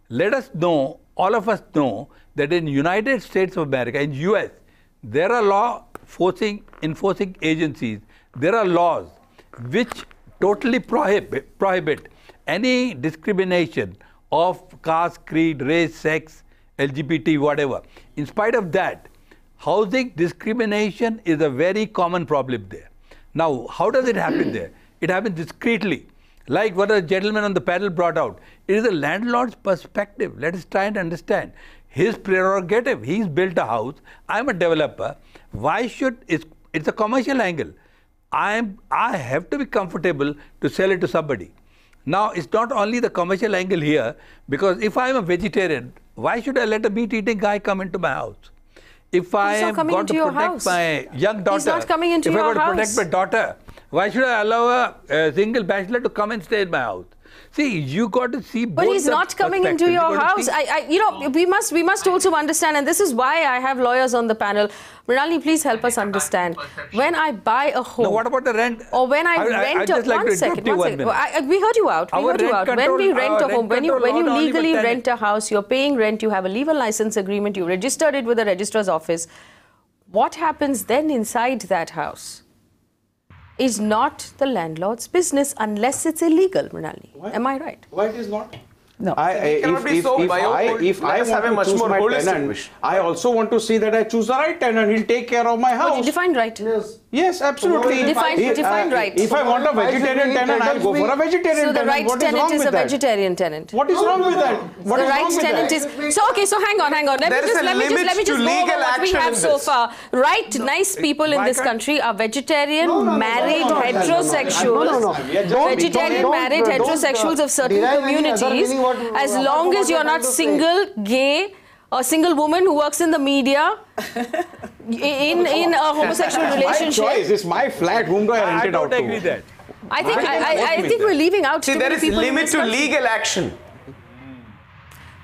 Let us know, all of us know, that in United States of America, in US, there are enforcing agencies, there are laws which totally prohibit any discrimination of caste, creed, race, sex, LGBT, whatever. In spite of that, housing discrimination is a very common problem there. Now, how does it happen there? It happens discreetly. Like what a gentleman on the panel brought out. It is a landlord's perspective. Let us try and understand. His prerogative. He's built a house. I'm a developer. Why should... It's a commercial angle. I have to be comfortable to sell it to somebody. Now, it's not only the commercial angle here, because if I'm a vegetarian, why should I let a meat-eating guy come into my house? If I am going to protect my young daughter, He's not coming into if your I want to house. protect my daughter, why should I allow a single bachelor to come and stay in my house? See, you got to see both. But he's not coming into your house. We must also understand, and this is why I have lawyers on the panel. Mrunalini, please help us understand. When I buy a home, now what about the rent? Or when I rent a one second. We heard you out. When we rent a home, when you legally rent a house, you're paying rent. You have a legal license agreement. You registered it with the registrar's office. What happens then inside that house is not the landlord's business unless it's illegal, Mrunalini. Am I right? Why it is not? No. If I want to choose my tenant, I also want to see that I choose the right tenant. He'll take care of my house. But you define right. Yes, absolutely. Define right. If I want a vegetarian tenant, I'll go for a vegetarian tenant. So the right tenant is a vegetarian tenant. What is wrong with that? What is wrong with that? So okay, so hang on. Let me just go over what we have so far. Right, nice people in this country are vegetarian, married, heterosexuals. Vegetarian, married, heterosexuals of certain communities. As long as you're not single, gay, or single woman who works in the media, in a homosexual relationship. My choice. It's my flat. Whom do I rent it out to? I don't agree that. I think we're leaving out. See, there is limit to legal action.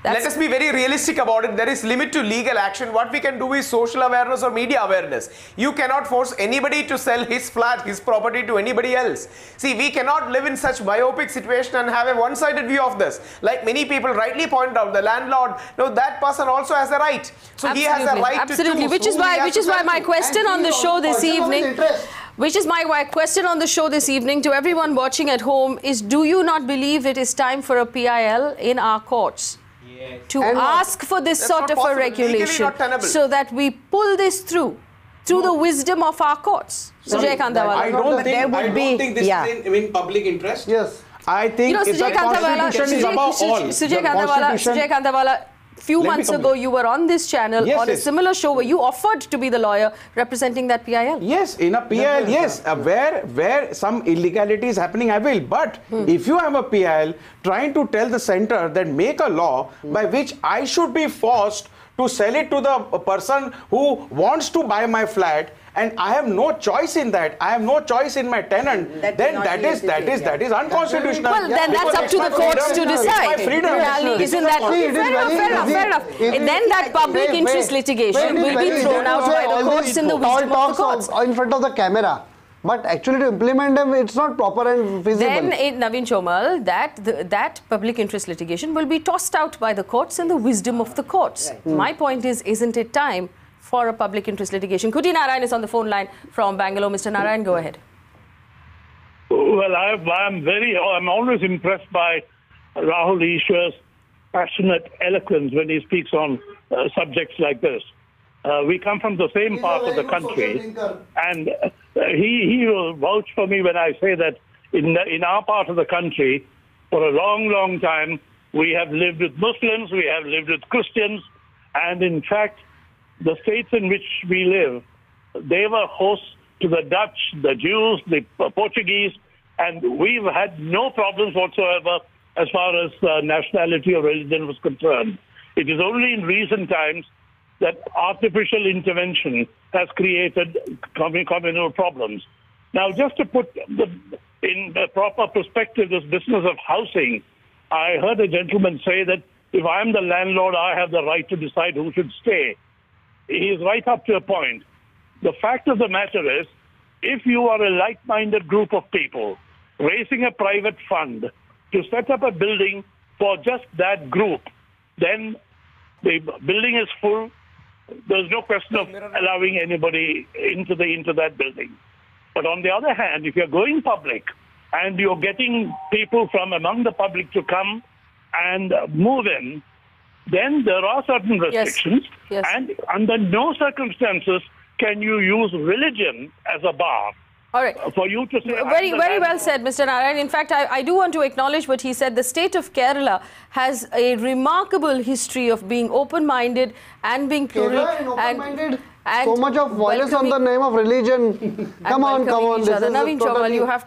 Let us be very realistic about it. There is limit to legal action. What we can do is social awareness or media awareness. You cannot force anybody to sell his flat, his property to anybody else. See, we cannot live in such myopic situation and have a one-sided view of this. Like many people rightly point out, the landlord, no, that person also has a right. So he has a right to choose. Which is why my question on the show this evening. Which is my question on the show this evening to everyone watching at home is, do you not believe it is time for a PIL in our courts? To ask for this sort of a regulation so that we pull this through the wisdom of our courts. Sujay Kantawala. I don't think this is in public interest. Yes. I think Sujay Kantawala, few months ago you were on this channel on a similar show where you offered to be the lawyer representing that PIL. Yes, in a PIL, yes. Where some illegality is happening, I will. But if you have a PIL trying to tell the center that make a law by which I should be forced to sell it to the person who wants to buy my flat, and I have no choice in that, I have no choice in my tenant, then that is unconstitutional. Well, then that's up to the courts to decide. Isn't that fair enough? And then that public interest litigation will be thrown out by the courts in the wisdom of the courts. In front of the camera. But actually to implement them, it's not proper and feasible. Then, Naveen Chomal, that public interest litigation will be tossed out by the courts in the wisdom of the courts. Right. My point is, isn't it time for a public interest litigation? Kuti Narayan is on the phone line from Bangalore. Mr. Narayan, go ahead. Well, I'm always impressed by Rahul Easwar's passionate eloquence when he speaks on subjects like this. We come from the same part of the country, and he will vouch for me when I say that in our part of the country, for a long, long time, we have lived with Muslims, we have lived with Christians, and in fact, the states in which we live, they were hosts to the Dutch, the Jews, the Portuguese, and we've had no problems whatsoever as far as nationality or religion was concerned. It is only in recent times that artificial intervention has created communal problems. Now, just to put in the proper perspective this business of housing, I heard a gentleman say that if I'm the landlord, I have the right to decide who should stay. He is right up to a point. The fact of the matter is, if you are a like-minded group of people raising a private fund to set up a building for just that group, then the building is full. There's no question of allowing anybody into that building. But on the other hand, if you're going public and you're getting people from among the public to come and move in, then there are certain restrictions. Yes. And under no circumstances can you use religion as a bar. All right. For you to say... Very well said, Mr. Narayan. In fact, I do want to acknowledge what he said. The state of Kerala has a remarkable history of being open-minded and being plural. And so much of violence on the name of religion. Come on. Naveen Chomal, you have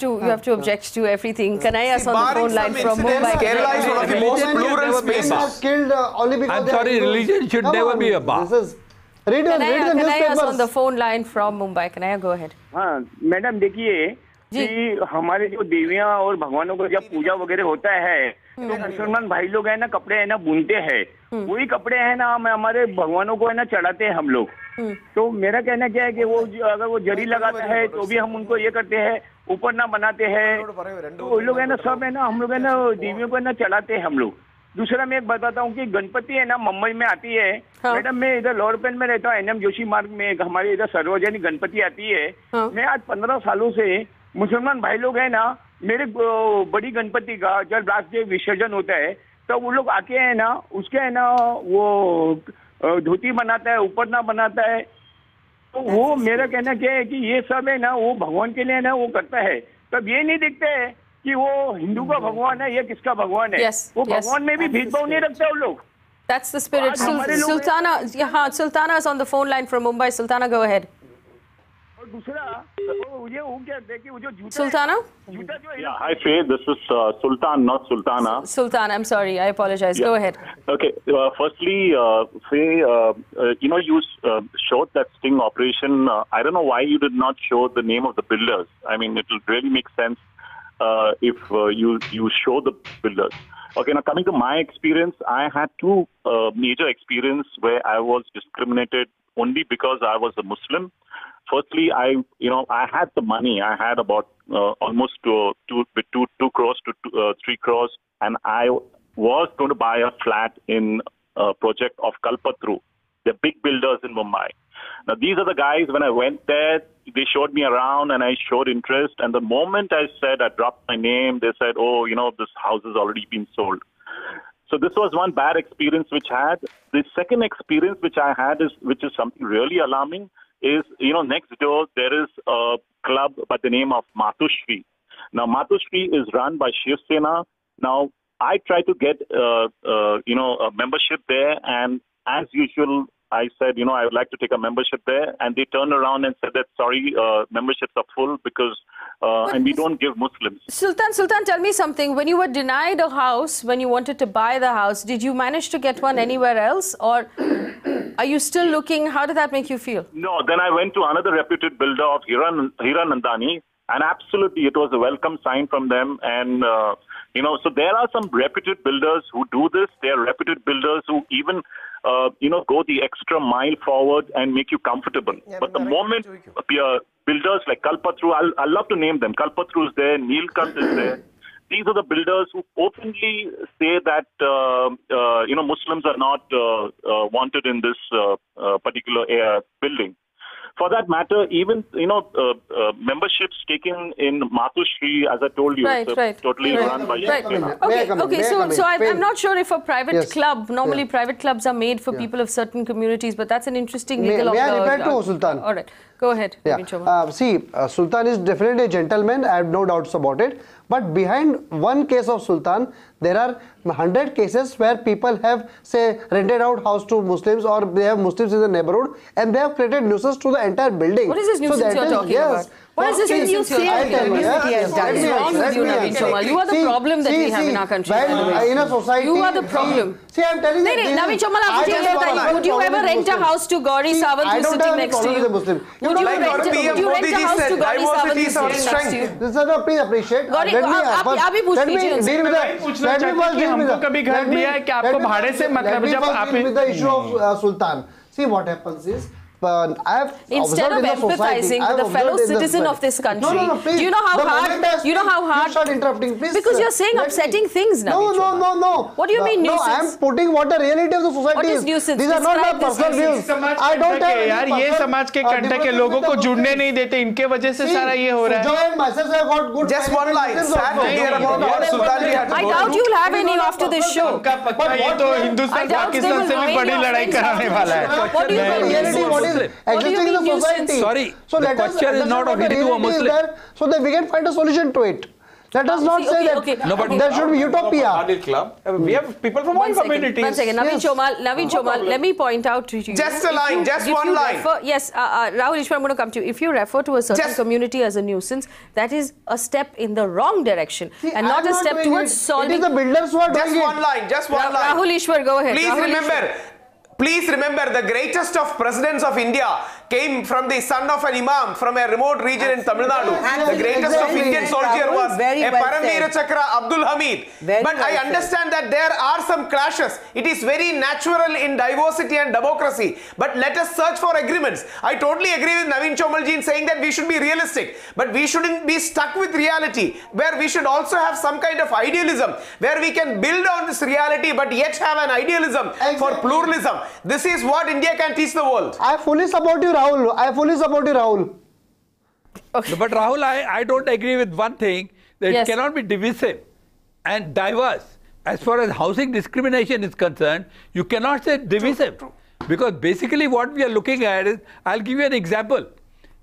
to object to everything. Kanaiya's on the phone line from Mumbai. Kerala is one of the most plural spaces. Killed only because I'm sorry, religion should never be a bar. Kanaiya's on the phone line from Mumbai. Kanaiya, go ahead. हाँ madam देखिए कि हमारे जो देवियां और भगवानों को जब पूजा वगैरह होता है तो मुसलमान भाई लोग है ना कपड़े है ना बुनते हैं, वही कपड़े है ना हम हमारे भगवानों को है ना चढ़ाते हैं हम लोग। तो मेरा कहना क्या है कि वो अगर वो जरी लगाता है तो भी हम उनको ये करते हैं, ऊपर ना बनाते हैं, तो वो लोग है ना सब है ना हम लोग है ना देवियों को है ना चढ़ाते हैं हम लोग। दूसरा मैं एक बताता हूँ कि गणपति है ना मुंबई में आती है। मैडम मैं इधर लोअर पेन में रहता हूँ, NM जोशी मार्ग में हमारे इधर सार्वजनिक गणपति आती है। मैं आज 15 सालों से मुसलमान भाई लोग है ना मेरे बड़ी गणपति का जब लास्ट डे विसर्जन होता है तो वो लोग आके है ना उसके है ना वो धोती बनाता है, ऊपर ना बनाता है। तो वो मेरा कहना क्या है कि ये सब है ना वो भगवान के लिए ना वो करता है, तब ये नहीं दिखते है कि वो हिंदू का भगवान है या किसका भगवान है। वो भगवान में भी भेदभाव नहीं रखते वो लोग। That's the spirit. Sultana is on the phone line from Mumbai. Sultana, go ahead. और दूसरा ये वो क्या देखिए वो जो जूता Sultana? Yeah, hi Faye, this is Sultan, not Sultana. Sultan, I'm sorry, I apologize. Go ahead. Okay, firstly, Faye, you showed that sting operation. I don't know why you did not show the name of the builders. I mean, it will really make sense if you show the builders. Okay, now coming to my experience, I had two major experiences where I was discriminated only because I was a Muslim. Firstly, I had the money. I had about almost 2 crores to 3 crores, and I was going to buy a flat in a project of Kalpatru, the big builders in Mumbai. Now, these are the guys, when I went there, they showed me around and I showed interest. And the moment I dropped my name, they said, oh, this house has already been sold. So this was one bad experience which I had. The second experience which I had which is something really alarming, is, next door there is a club by the name of Matushri. Now, Matushri is run by Shiv Sena. Now, I tried to get, a membership there, and as usual, I said, I would like to take a membership there, and they turned around and said that, sorry, memberships are full because, and we don't give Muslims. Sultan, tell me something. When you were denied a house, when you wanted to buy the house, did you manage to get one anywhere else, or are you still looking? How did that make you feel? No, then I went to another reputed builder of Hiranandani, and absolutely it was a welcome sign from them. And, so there are some reputed builders who do this. There are reputed builders who even, go the extra mile forward and make you comfortable. Yeah, but the moment builders like Kalpatru, I'll love to name them. Kalpatru is there, Neelkant is there. These are the builders who openly say that, Muslims are not wanted in this particular building. For that matter, even, memberships taken in Matushri, as I told you, totally run by Okay, so I'm not sure if a private club, normally private clubs are made for people of certain communities, but that's an interesting legal... May I reply to Sultan? All right, go ahead. Sultan is definitely a gentleman, I have no doubts about it. But behind one case of Sultan, there are 100 cases where people have, say, rented out house to Muslims, or they have Muslims in the neighborhood, and they have created nuisance to the entire building. What is this nuisance you're talking about? What is this nuisance you're talking about? What is wrong with you, Naveen Chomal? You are the problem that we have in our country. In a society, you are the problem. See, I'm telling you. Naveen Chomal, would you ever rent a house to Gauri Sawant who's sitting next to you? Would you rent a house to Gauri Sawant who's sitting next to you? Please appreciate. Let me deal with the issue of Sultan. See, what happens is, instead of empathizing with a fellow citizen of this country, do you know how hard? Start interrupting, please. Because you're saying upsetting things now. No. What do you mean nuisance? No, I'm putting what the reality of the society is. What is nuisance? These are not my personal views. I don't have यार ये समाज के कंटक के लोगों को जुड़ने नहीं देते, इनके वजह से सारा ये हो रहा है. Sujay and myself have got good. Just one line. I doubt you'll have any after this show. ये तो हिंदुस्तान पाकिस्तान से भी बड़ी लड़ाई कराने वाला है. What do you mean? Muslim. existing in the society. Sorry, so the question is not of Hindu or Muslim. There, so that we can find a solution to it. Let us not say that No, but there should be utopia. Club. We have people from all communities. One second, Naveen Chomal, let me point out to you. Just a line, just one line. Yes, Rahul Easwar, I'm going to come to you. If you refer to a certain community as a nuisance, that is a step in the wrong direction and not a step towards solving. It is the builders who are doing Just one line, just one line. Rahul Easwar, go ahead. Please remember, the greatest of presidents of India came from the son of an imam from a remote region in Tamil Nadu. The greatest of Indian soldier was a Paramveer Chakra Abdul Hamid. But I understand that there are some clashes. It is very natural in diversity and democracy. But let us search for agreements. I totally agree with Naveen Chomal ji in saying that we should be realistic. But we shouldn't be stuck with reality, where we should also have some kind of idealism, where we can build on this reality but yet have an idealism for pluralism. This is what India can teach the world. I fully support you, Rahul. I fully support you, Rahul. Okay. But Rahul, I don't agree with one thing, that it cannot be divisive and diverse. As far as housing discrimination is concerned, you cannot say divisive. Because basically what we are looking at is, I'll give you an example,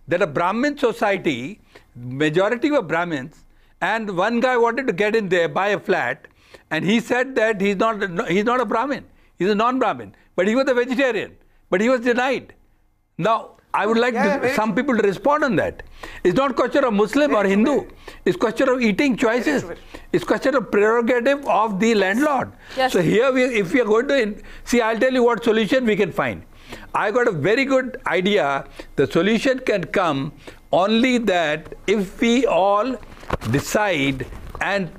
that a Brahmin society, majority were Brahmins, and one guy wanted to get in there, buy a flat, and he said that he's not a Brahmin, he's a non-Brahmin. But he was a vegetarian, but he was denied. Now, I would like some people to respond on that. It's not question of Muslim or Hindu. It's question of eating choices. It's question of prerogative of the landlord. Yes. So here, if we are going to see, I'll tell you what solution we can find. I got a very good idea. The solution can come only that if we all decide and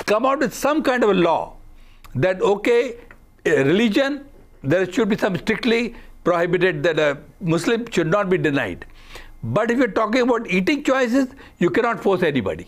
come out with some kind of a law that, okay, religion, there should be some strictly prohibited, that a Muslim should not be denied. But if you're talking about eating choices, you cannot force anybody.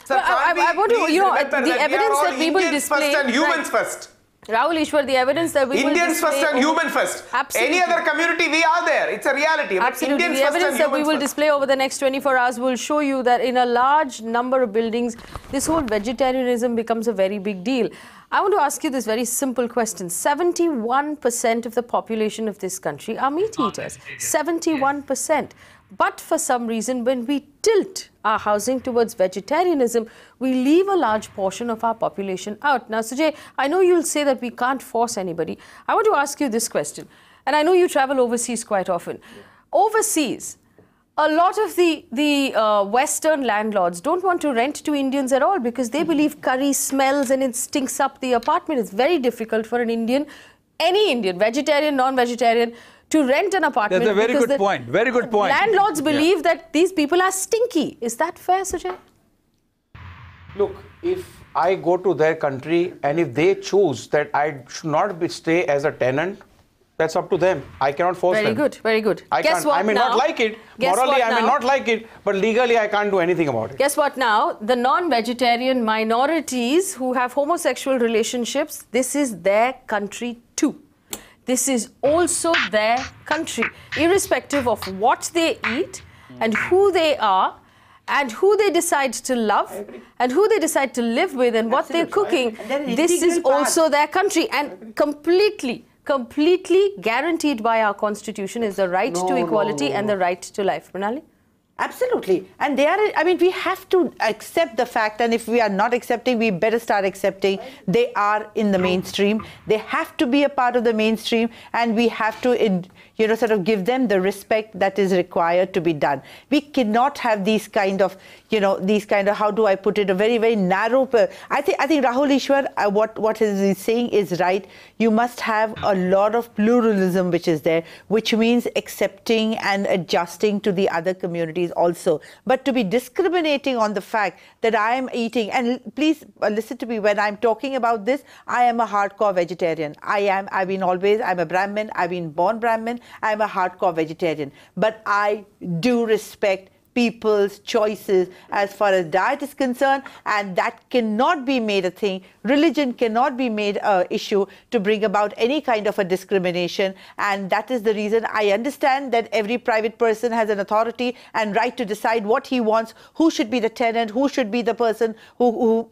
Sir, I want to, the evidence that we will display. First and humans first. Rahul Easwar, the evidence that we will display. Indians first and human first. Absolutely. Any other community, we are there. It's a reality. Absolutely. The evidence that we will display over the next 24 hours will show you that in a large number of buildings, this whole vegetarianism becomes a very big deal. I want to ask you this very simple question. 71% of the population of this country are meat eaters. 71%. But for some reason, when we tilt our housing towards vegetarianism, we leave a large portion of our population out. Now, Sujay, I know you'll say that we can't force anybody. I want to ask you this question. And I know you travel overseas quite often. Overseas, a lot of the Western landlords don't want to rent to Indians at all because they believe curry smells and it stinks up the apartment. It's very difficult for an Indian, any Indian, vegetarian, non-vegetarian, to rent an apartment. That's a very good point. Very good point. Landlords believe that these people are stinky. Is that fair, Sujay? Look, if I go to their country and if they choose that I should not stay as a tenant, that's up to them. I cannot force them. Very good, very good. Guess what? I may not like it. Morally, I may not like it. But legally, I can't do anything about it. Guess what now? The non-vegetarian minorities who have homosexual relationships, this is their country too. This is also their country, irrespective of what they eat and who they are and who they decide to love and who they decide to live with and what they're cooking. This is also their country and completely guaranteed by our constitution is the right to equality and the right to life. Mrunalini? Absolutely. And they are, I mean, we have to accept the fact, and if we are not accepting, we better start accepting they are in the mainstream. They have to be a part of the mainstream, and we have to, you know, sort of give them the respect that is required to be done. We cannot have these kind of, you know, these kind of, how do I put it, a very, very narrow, I think Rahul Easwar, what he is saying is right. You must have a lot of pluralism which is there, which means accepting and adjusting to the other communities also. But to be discriminating on the fact that I am eating, and please listen to me, when I'm talking about this, I am a hardcore vegetarian. I've been always, I'm a Brahmin, I've been born Brahmin, I'm a hardcore vegetarian. But I do respect people's choices as far as diet is concerned, and that cannot be made a thing. Religion cannot be made an issue to bring about any kind of a discrimination, and that is the reason I understand that every private person has an authority and right to decide what he wants, who should be the tenant, who should be the person to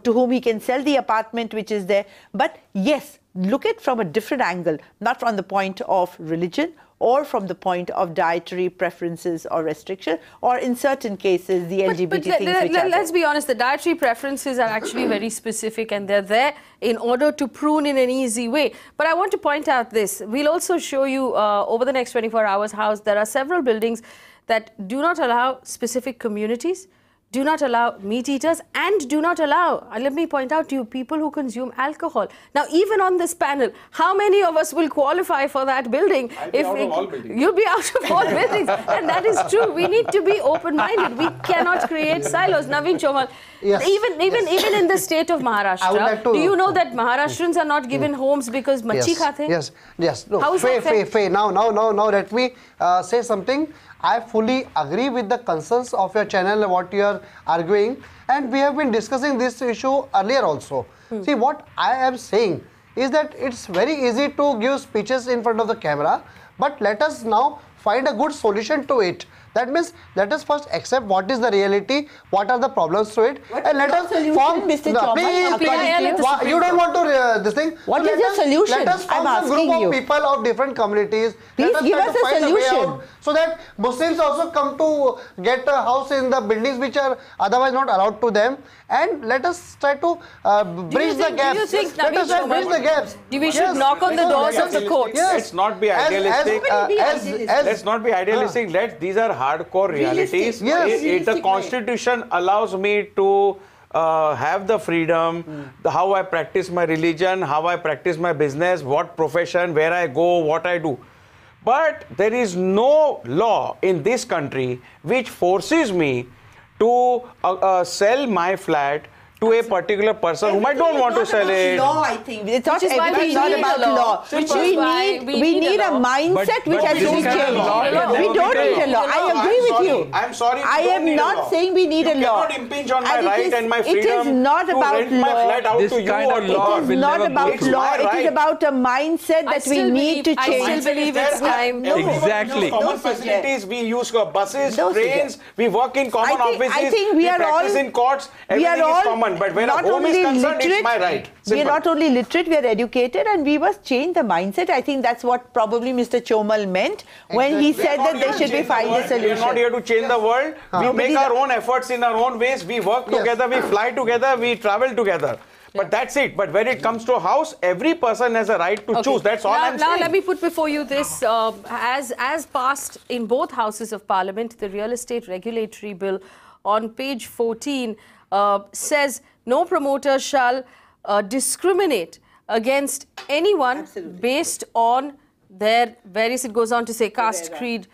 whom he can sell the apartment which is there. But yes, look at from a different angle, not from the point of religion or from the point of dietary preferences or restriction, or in certain cases the LGBT things. Let's be honest, the dietary preferences are actually very specific and they're there in order to prune in an easy way. But I want to point out this. We'll also show you over the next 24 hours how there are several buildings that do not allow specific communities, do not allow meat eaters, and do not allow, let me point out to you, people who consume alcohol. Now, even on this panel, how many of us will qualify for that building? You'll be out of all buildings. And that is true. We need to be open-minded. We cannot create silos. Naveen Chomal, even in the state of Maharashtra, do you know that Maharashtrians are not given homes because machi khate? Yes. No, How is that fair? Now, let me say something. I fully agree with the concerns of your channel and what you are arguing, and we have been discussing this issue earlier also. See, what I am saying is that it's very easy to give speeches in front of the camera, but let us now find a good solution to it. That means let us first accept what is the reality, what are the problems to it, and let us form. Mr. Chomal, please, you don't want to this thing. What is your solution? Let us form a group of people of different communities. Please give us a solution. So that Muslims also come to get a house in the buildings which are otherwise not allowed to them, and let us try to bridge the gaps. Do you think, let us bridge the gaps. We should knock on the doors of the courts? Let's not be idealistic. Let's not be idealistic. These are hardcore realities. If the Constitution allows me to have the freedom, how I practice my religion, how I practice my business, what profession, where I go, what I do. But there is no law in this country which forces me to sell my flat to a particular person whom I don't want to sell it. Law, I think. It's not about law. We need a mindset which has to be changed. We don't need a law. I agree with you. I'm sorry. I am not saying we need a law. You cannot impinge on my right and my freedom. It is not about rent my flat out to you or law. It is not about law. It is about a mindset that we need to change. I still believe it's time. Exactly. Common facilities, we use buses, trains, we work in common offices, I think we practice in courts, everything is common. But when a home is concerned, it's my right. We are not only literate, we are educated, and we must change the mindset. I think that's what probably Mr. Chomal meant when he said that they should be finding a solution. We are not here to change the world. We make our own efforts in our own ways. We work together, we fly together, we travel together. But that's it. But when it comes to a house, every person has a right to choose. That's all I'm saying. Now let me put before you this. As passed in both houses of Parliament, the Real Estate Regulatory Bill on page 14 says no promoter shall discriminate against anyone based on their various, it goes on to say, caste, creed.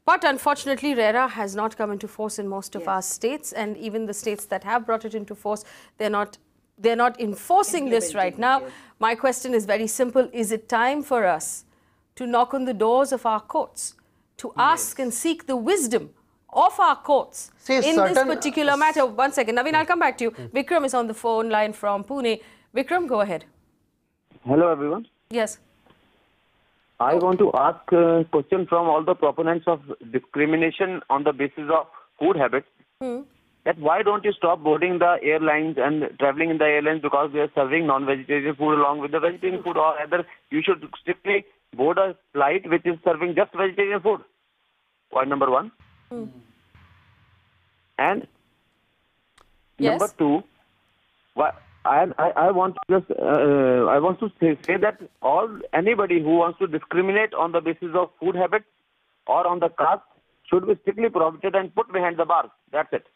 But unfortunately, RERA has not come into force in most of our states, and even the states that have brought it into force, they're not enforcing this right now. My question is very simple. Is it time for us to knock on the doors of our courts, to ask and seek the wisdom of our courts in this particular matter? One second, Naveen, I'll come back to you. Vikram is on the phone line from Pune. Vikram, go ahead. Hello, everyone. Yes. I want to ask a question from all the proponents of discrimination on the basis of food habits. That why don't you stop boarding the airlines and traveling in the airlines because they are serving non-vegetarian food along with the vegetarian food, or either you should strictly board a flight which is serving just vegetarian food? Point number one. And number two, I want to just say that anybody who wants to discriminate on the basis of food habits or on the caste should be strictly prohibited and put behind the bars. That's it.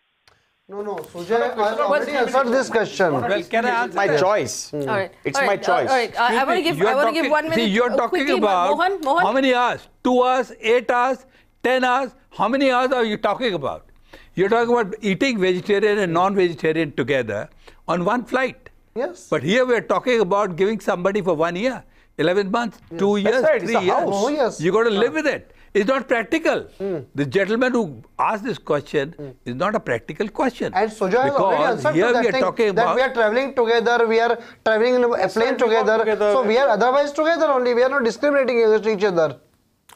No, Sujay, I already answered this question. Well, can I answer? My choice. All right. It's my choice. All right. I want to give 1 minute. See, you're talking about Mohan? How many hours? 2 hours, 8 hours, 10 hours? How many hours are you talking about? You're talking about eating vegetarian and non-vegetarian together on one flight. Yes. But here we're talking about giving somebody for 1 year, 11 months, 2 years, 3 years. Oh, yes. You got to live with it. It's not practical. The gentleman who asked this question is not a practical question. And Sujay has already answered here to that we are thing, talking that about we are traveling together, we are traveling in a plane together. So we are otherwise together only. We are not discriminating against each other.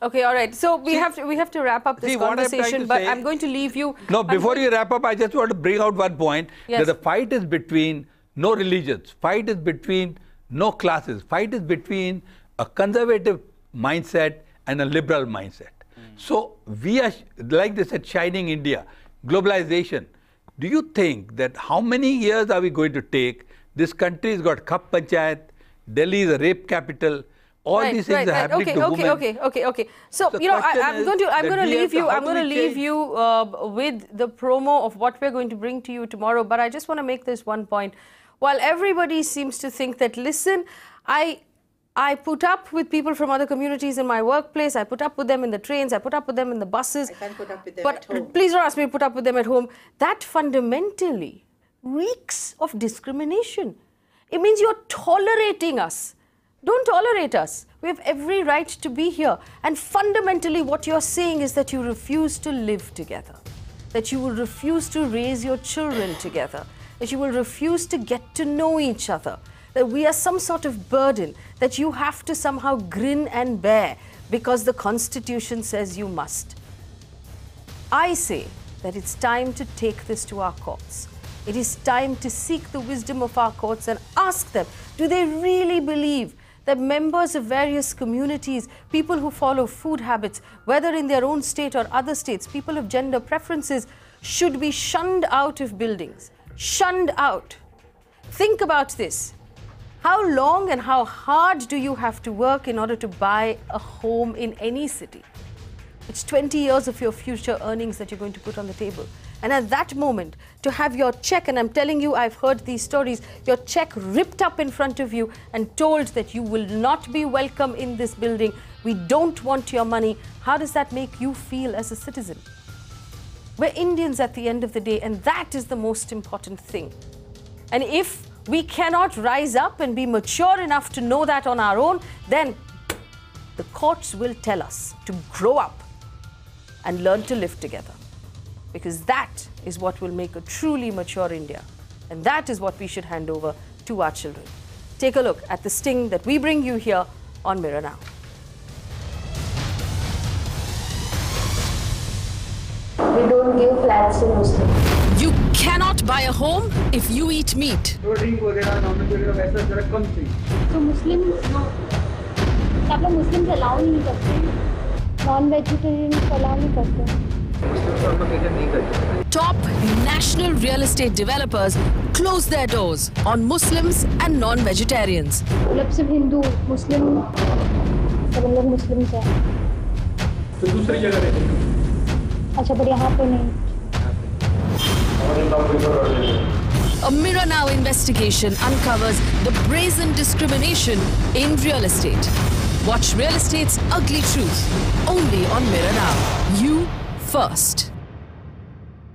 Okay, all right. So we have to wrap up this conversation, but I'm going to leave you. No, before you wrap up, I just want to bring out one point. Yes. That the fight is between no religions. Fight is between no classes. Fight is between a conservative mindset and a liberal mindset. So we are, like they said, shining India, globalization. Do you think that how many years are we going to take? This country has got Khap Panchayat, Delhi is a rape capital. All these things are happening to women. Okay. So you know, I'm going to leave you. I'm going to leave you with the promo of what we're going to bring to you tomorrow. But I just want to make this one point. While everybody seems to think that, listen, I put up with people from other communities in my workplace. I put up with them in the trains. I put up with them in the buses. I can't put up with them at home. Please don't ask me to put up with them at home. That fundamentally reeks of discrimination. It means you're tolerating us. Don't tolerate us. We have every right to be here. And fundamentally what you're saying is that you refuse to live together, that you will refuse to raise your children together, that you will refuse to get to know each other, that we are some sort of burden that you have to somehow grin and bear because the Constitution says you must. I say that it's time to take this to our courts. It is time to seek the wisdom of our courts and ask them, do they really believe that members of various communities, people who follow food habits, whether in their own state or other states, people of gender preferences, should be shunned out of buildings? Shunned out. Think about this. How long and how hard do you have to work in order to buy a home in any city? It's 20 years of your future earnings that you're going to put on the table. And at that moment, to have your check, and I'm telling you, I've heard these stories, your check ripped up in front of you and told that you will not be welcome in this building, we don't want your money. How does that make you feel as a citizen? We're Indians at the end of the day, and that is the most important thing. And if we cannot rise up and be mature enough to know that on our own, then the courts will tell us to grow up and learn to live together. Because that is what will make a truly mature India. And that is what we should hand over to our children. Take a look at the sting that we bring you here on Mirror Now. We don't give flats to Muslims. You cannot buy a home if you eat meat. So Muslims, आप लोग Muslims allow नहीं करते, non-vegetarian allow नहीं करते. Top national real estate developers close their doors on Muslims and non-vegetarians. मतलब सिर्फ हिंदू, मुस्लिम, सब लोग मुस्लिम्स हैं. तो दूसरी जगह रहते हैं. अच्छा, पर यहाँ पे नहीं. A Mirror Now investigation uncovers the brazen discrimination in real estate. Watch real estate's ugly truth only on Mirror Now. You first.